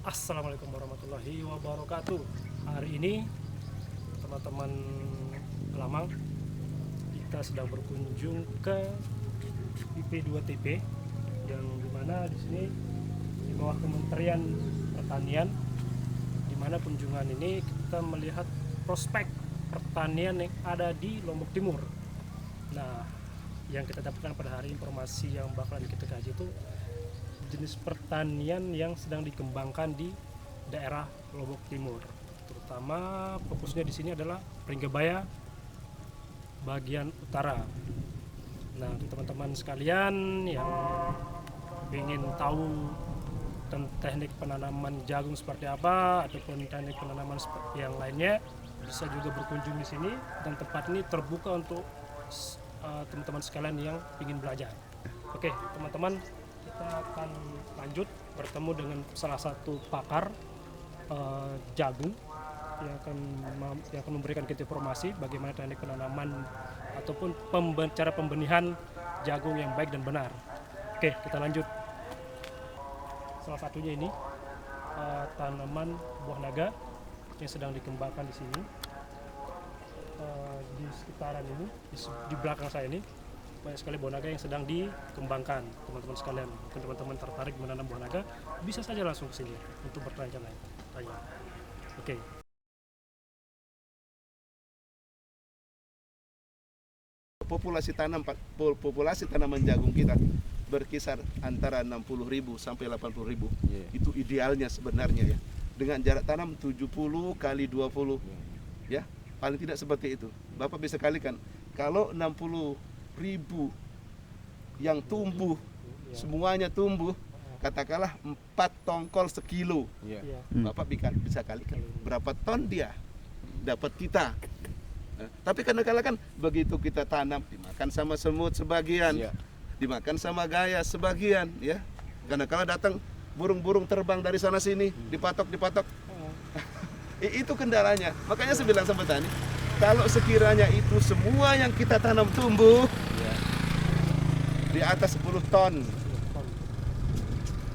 Assalamualaikum warahmatullahi wabarakatuh. Hari ini teman-teman Lamang, kita sedang berkunjung ke IP2TP yang dimana di sini di bawah Kementerian Pertanian. Dimana kunjungan ini kita melihat prospek pertanian yang ada di Lombok Timur. Nah, yang kita dapatkan pada hari informasi yang bakalan kita kaji itu jenis pertanian yang sedang dikembangkan di daerah Lombok Timur. Terutama fokusnya di sini adalah Pringgebaya bagian utara. Nah, teman-teman sekalian yang ingin tahu tentang teknik penanaman jagung seperti apa ataupun teknik penanaman yang lainnya, bisa juga berkunjung di sini, dan tempat ini terbuka untuk teman-teman sekalian yang ingin belajar. Oke, teman-teman, kita akan lanjut bertemu dengan salah satu pakar jagung yang akan memberikan kita informasi bagaimana teknik penanaman ataupun cara pembenihan jagung yang baik dan benar. Oke, kita lanjut. Salah satunya ini tanaman buah naga yang sedang dikembangkan di sini. Di sekitaran ini, di belakang saya ini banyak sekali buah naga yang sedang dikembangkan. Teman-teman sekalian, mungkin teman-teman tertarik menanam buah naga, bisa saja langsung ke sini untuk bertanya. Oke. Populasi tanaman jagung kita berkisar antara 60.000 sampai 80.000. Itu idealnya sebenarnya ya. Dengan jarak tanam 70 kali 20. Ya, paling tidak seperti itu. Bapak bisa kalikan, kalau 60.000 yang tumbuh, semuanya tumbuh, katakanlah 4 tongkol sekilo. Bapak bisa kalikan berapa ton dia dapat kita. Tapi kadang-kadang kan begitu kita tanam, dimakan sama semut sebagian, dimakan sama gaya sebagian, ya. Kadang-kadang datang burung-burung terbang dari sana sini, dipatok. Itu kendalanya. Makanya saya bilang sama petani, kalau sekiranya itu semua yang kita tanam tumbuh di atas 10 ton,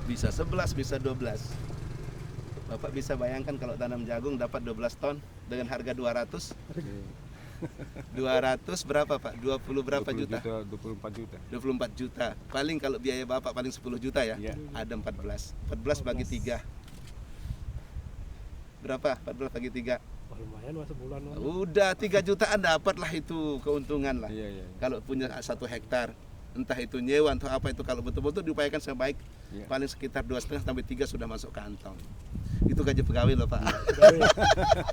bisa 11, bisa 12. Bapak bisa bayangkan kalau tanam jagung dapat 12 ton dengan harga 200. 200 berapa Pak? 20 berapa juta? 24 juta. 24 juta. Paling kalau biaya Bapak paling 10 juta ya. Ada 14. 14 bagi 3. Berapa? 14 bagi 3. Lumayan mas, sebulan. Udah 3 jutaan dapat lah itu keuntungan lah. Kalau punya 1 hektar. Entah itu nyewa atau apa itu, kalau betul-betul diupayakan sebaik, paling sekitar 2,5 sampai 3 sudah masuk kantong. Itu gaji pegawai loh Pak.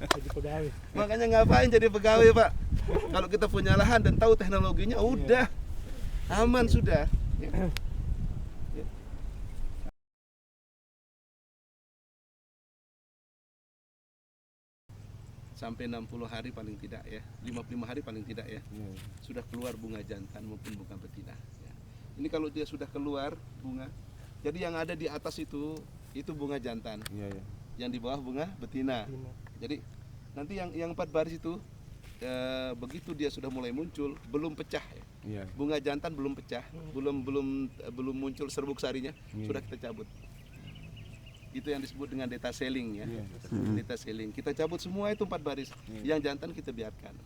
Gaji pegawai. Makanya ngapain jadi pegawai Pak? Kalau kita punya lahan dan tahu teknologinya, udah aman sudah. Sampai 60 hari paling tidak ya, 55 hari paling tidak ya, sudah keluar bunga jantan maupun bunga betina ya. Ini kalau dia sudah keluar bunga, jadi yang ada di atas itu bunga jantan, yang di bawah bunga betina. Jadi nanti yang 4 baris itu begitu dia sudah mulai muncul, belum pecah ya. Bunga jantan belum pecah, belum muncul serbuk sarinya, sudah kita cabut. Itu yang disebut dengan data selling ya. Data selling. Kita cabut semua itu 4 baris. Yang jantan kita biarkan.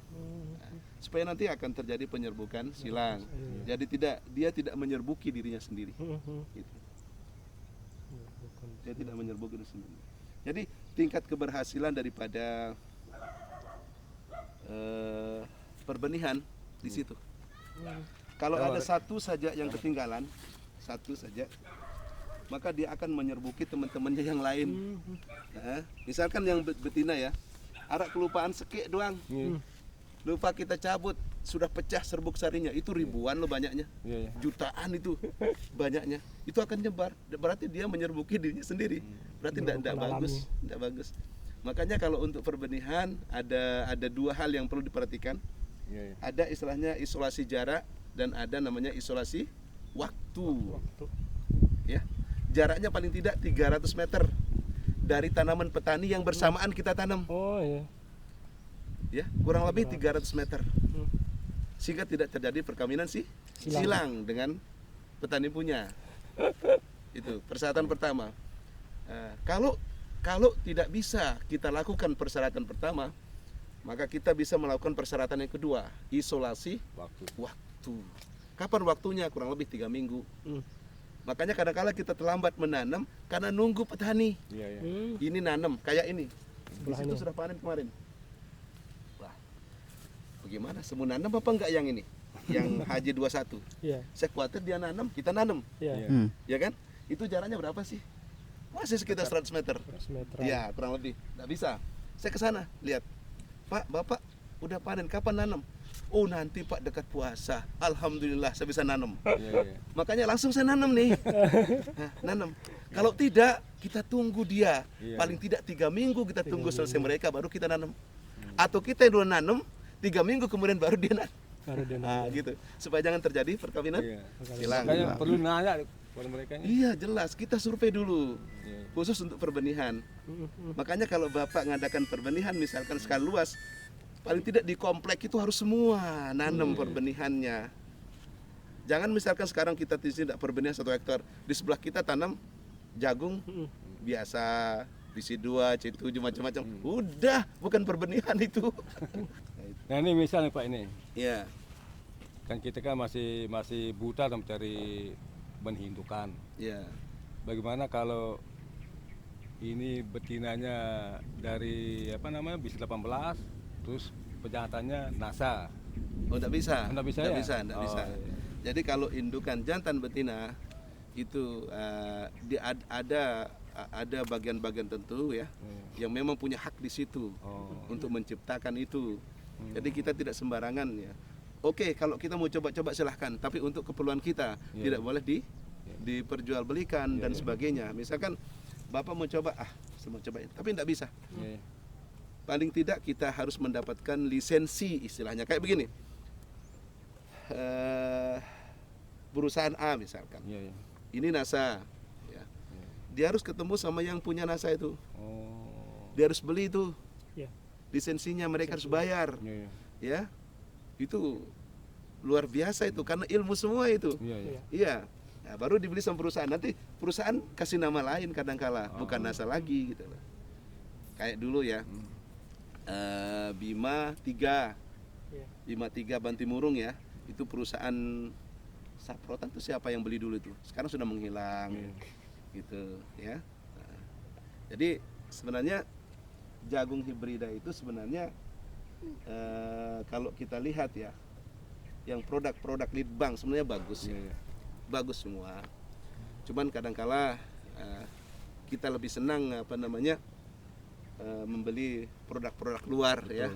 Nah, supaya nanti akan terjadi penyerbukan silang. Jadi dia tidak menyerbuki dirinya sendiri. Gitu. Dia tidak menyerbuki dirinya sendiri. Jadi tingkat keberhasilan daripada perbenihan di situ. Kalau ada satu saja yang ketinggalan, satu saja, maka dia akan menyerbuki teman-temannya yang lain. Nah, misalkan yang betina ya, arak kelupaan sekek doang, lupa kita cabut, sudah pecah serbuk sarinya, itu ribuan loh banyaknya, jutaan itu banyaknya, itu akan nyebar, berarti dia menyerbuki dirinya sendiri, berarti tidak bagus. Makanya kalau untuk perbenihan ada 2 hal yang perlu diperhatikan, ada istilahnya isolasi jarak dan ada namanya isolasi waktu. Ya. Jaraknya paling tidak 300 meter dari tanaman petani yang bersamaan kita tanam. Ya, kurang lebih 300 meter. Sehingga tidak terjadi perkawinan silang dengan petani punya. Itu persyaratan pertama. Kalau Kalau tidak bisa kita lakukan persyaratan pertama, maka kita bisa melakukan persyaratan yang kedua, isolasi waktu. Kapan waktunya? Kurang lebih 3 minggu. Makanya kadang-kala kita terlambat menanam karena nunggu petani. Ini nanam kayak ini. Di situ sudah panen kemarin. Wah, bagaimana? Semua nanam apa enggak yang ini? Yang Haji 21. Saya khawatir dia nanam, kita nanam. Ya kan? Itu jaraknya berapa sih? Masih sekitar 100 meter. 100 meter. Ya, kurang lebih. Nggak bisa. Saya ke sana, lihat. Pak, Bapak udah panen, kapan nanam? Oh, nanti Pak dekat puasa. Alhamdulillah saya bisa nanam. Makanya langsung saya nanam nih. Nanam. Kalau tidak, kita tunggu dia. Paling tidak 3 minggu kita tunggu selesai mereka, baru kita nanam. Atau kita yang dulu nanam, 3 minggu kemudian baru dia nanam. Gitu. Supaya jangan terjadi perkawinan silang. Makanya perlu nanya kepada mereka ini. Iya, jelas. Kita survei dulu. Khusus untuk perbenihan. Makanya kalau Bapak ngadakan perbenihan misalkan skala luas, paling tidak di komplek itu harus semua nanam perbenihannya. Jangan misalkan sekarang kita di sini tidak perbenihan 1 hektar, di sebelah kita tanam jagung biasa, BC2, C7 macam-macam. Udah, bukan perbenihan itu. Nah ini misalnya Pak ini, Iya. kan kita kan masih buta dalam mencari benih indukan. Iya. Bagaimana kalau ini betinanya dari bisa 18, terus pejantannya NASA? Oh, tidak bisa. Nggak bisa Nggak ya? bisa, nggak Oh, bisa. iya. Jadi kalau indukan jantan betina itu ada bagian-bagian tentu ya yang memang punya hak di situ untuk menciptakan itu. Jadi kita tidak sembarangan ya. Oke, kalau kita mau coba-coba silahkan, tapi untuk keperluan kita tidak boleh diperjualbelikan dan sebagainya. Misalkan Bapak mau coba, saya mau cobain, tapi tidak bisa. Paling tidak kita harus mendapatkan lisensi istilahnya. Kayak begini, perusahaan A misalkan, ini NASA, ya. Dia harus ketemu sama yang punya NASA itu. Dia harus beli itu lisensinya, mereka harus bayar, ya. Itu luar biasa itu, karena ilmu semua itu. Iya. Nah, baru dibeli sama perusahaan. Nanti perusahaan kasih nama lain kadang-kala, bukan NASA lagi gitu loh. Kayak dulu ya, Bima 3 Bantimurung ya, itu perusahaan Saprotan itu siapa yang beli dulu itu? Sekarang sudah menghilang, gitu ya. Nah, jadi sebenarnya jagung hibrida itu sebenarnya kalau kita lihat ya, yang produk-produk Litbang sebenarnya bagus, bagus semua. Cuman kadangkala kita lebih senang membeli produk-produk luar ya,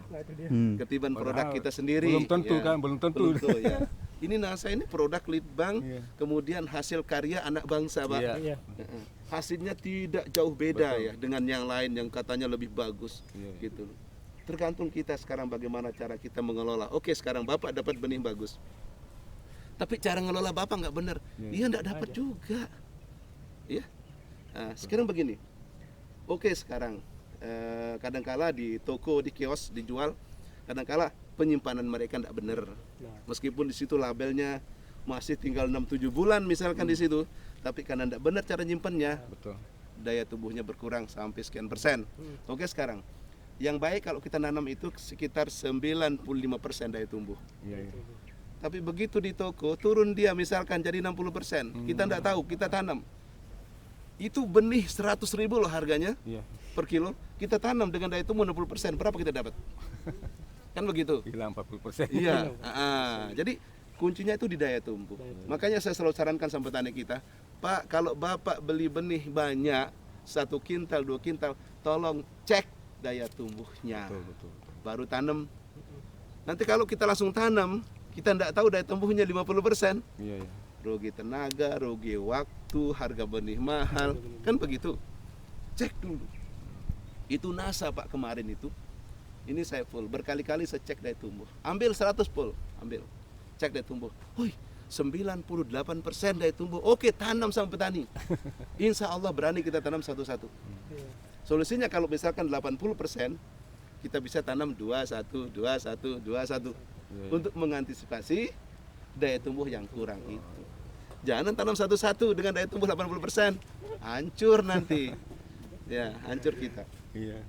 ketimbang produk kita sendiri. Belum tentu ya. kan, belum tentu. Ya. Ini NASA ini produk Litbang, kemudian hasil karya anak bangsa, Pak. Hasilnya tidak jauh beda ya dengan yang lain yang katanya lebih bagus, gitu. Tergantung kita sekarang bagaimana cara kita mengelola. Oke, sekarang Bapak dapat benih bagus, tapi cara ngelola Bapak nggak benar, iya nggak dapat juga, ya. Nah, sekarang begini, oke sekarang kadangkala di toko, di kios dijual, kadangkala penyimpanan mereka tidak benar, meskipun di situ labelnya masih tinggal 6-7 bulan misalkan di situ, tapi karena tidak benar cara nyimpannya, daya tubuhnya berkurang sampai sekian persen. Oke, sekarang yang baik kalau kita nanam itu sekitar 95% daya tumbuh. Tapi begitu di toko turun dia misalkan jadi 60%, kita tidak tahu, kita tanam itu benih 100.000 loh harganya per kilo, kita tanam dengan daya tumbuh 60%, berapa kita dapat? Kan begitu? Hilang 40%. Iya. Jadi kuncinya itu di daya tumbuh. Makanya saya selalu sarankan sama petani kita, Pak, kalau Bapak beli benih banyak, 1 kintal, 2 kintal, tolong cek daya tumbuhnya. Betul. Baru tanam. Nanti kalau kita langsung tanam, kita tidak tahu daya tumbuhnya 50%. Rugi tenaga, rugi waktu, harga benih mahal, kan begitu. Cek dulu. Itu NASA Pak kemarin itu. Ini saya full, berkali-kali saya cek daya tumbuh. Ambil 100 full, ambil. Cek daya tumbuh. Woi, 98% daya tumbuh. Oke, tanam sama petani. Insya Allah berani kita tanam satu-satu. Solusinya kalau misalkan 80%, kita bisa tanam 21, 21, 21. Untuk mengantisipasi daya tumbuh yang kurang itu. Jangan tanam satu-satu dengan daya tumbuh 80%. Hancur nanti. Ya, hancur kita. Iya.